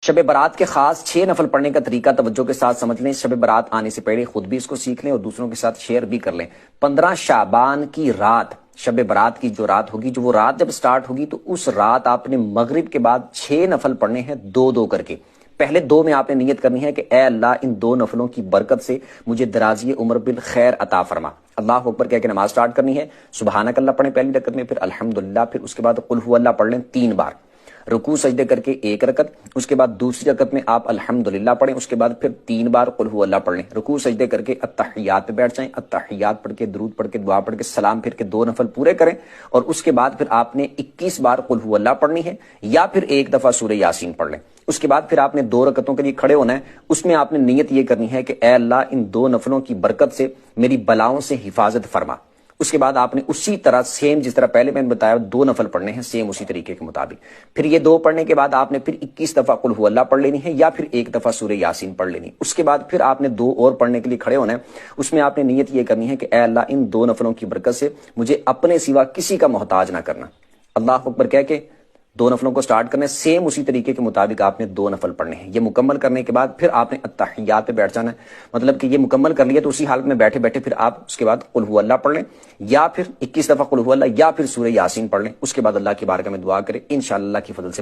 شب برات کے خاص 6 نفل پڑھنے کا طریقہ توجہ کے ساتھ سمجھ لیں۔ شب برات آنے سے پہلے خود بھی اس کو سیکھ لیں اور دوسروں کے ساتھ شیئر بھی کر لیں۔ 15 شعبان کی رات، شب برات کی جو رات ہوگی، جو وہ رات جب سٹارٹ ہوگی تو اس رات آپ نے مغرب کے بعد 6 نفل پڑھنے ہیں، 2 کر کے۔ پہلے 2 میں آپ نے نیت کرنی ہے کہ اے اللہ ان 2 نفلوں کی برکت سے مجھے درازی عمر بالخیر عطا فرما۔ اللہ اکبر کہہ کے نماز سٹارٹ کرنی ہے، سبحانک اللہ پڑھیں پہلی رکعت میں، پھر الحمدللہ، پھر اس کے بعد قل ہو اللہ پڑھ لیں 3 بار، رکوع سجدے کر کے 1 رکعت، اس کے بعد دوسری رکعت میں آپ الحمدللہ پڑھیں، اس کے بعد پھر 3 بار قل ہو اللہ پڑھ لیں، رکوع سجدے کر کے التحیات پہ بیٹھ جائیں، التحیات پڑھ کے درود پڑھ کے دعا پڑھ کے سلام پھر کے 2 نفل پورے کریں، اور اس کے بعد پھر آپ نے 21 بار قل ہو اللہ پڑھنی ہے، یا پھر 1 دفعہ سورہ یاسین پڑھ لیں۔ اس کے بعد پھر آپ نے 2 رکعتوں کے لیے کھڑے ہونا ہے، اس میں آپ نے نیت یہ کرنی ہے کہ اے اللہ ان 2 نفلوں کی برکت سے میری بلاؤں سے حفاظت فرما۔ اس کے بعد آپ نے اسی طرح سیم جس طرح پہلے میں نے بتایا 2 نفل پڑھنے ہیں، سیم اسی طریقے کے مطابق۔ پھر یہ 2 پڑھنے کے بعد آپ نے پھر 21 دفعہ قل ہو اللہ پڑھ لینی ہے، یا پھر 1 دفعہ سورہ یاسین پڑھ لینی ہے۔ اس کے بعد پھر آپ نے 2 اور پڑھنے کے لیے کھڑے ہونا ہے، اس میں آپ نے نیت یہ کرنی ہے کہ اے اللہ ان 2 نفلوں کی برکت سے مجھے اپنے سوا کسی کا محتاج نہ کرنا۔ اللہ اکبر کہہ کے 2 نفلوں کو سٹارٹ کرنے، سیم اسی طریقے کے مطابق آپ نے 2 نفل پڑھنے ہیں۔ یہ مکمل کرنے کے بعد پھر آپ نے التحیات پہ بیٹھ جانا ہے، مطلب کہ یہ مکمل کر لیا تو اسی حالت میں بیٹھے بیٹھے پھر آپ اس کے بعد قل ہو اللہ پڑھ لیں، یا پھر 21 دفعہ قل ہو اللہ، یا پھر سورہ یاسین پڑھ لیں۔ اس کے بعد اللہ کی بارگاہ میں دعا کریں، انشاءاللہ کی فضل سے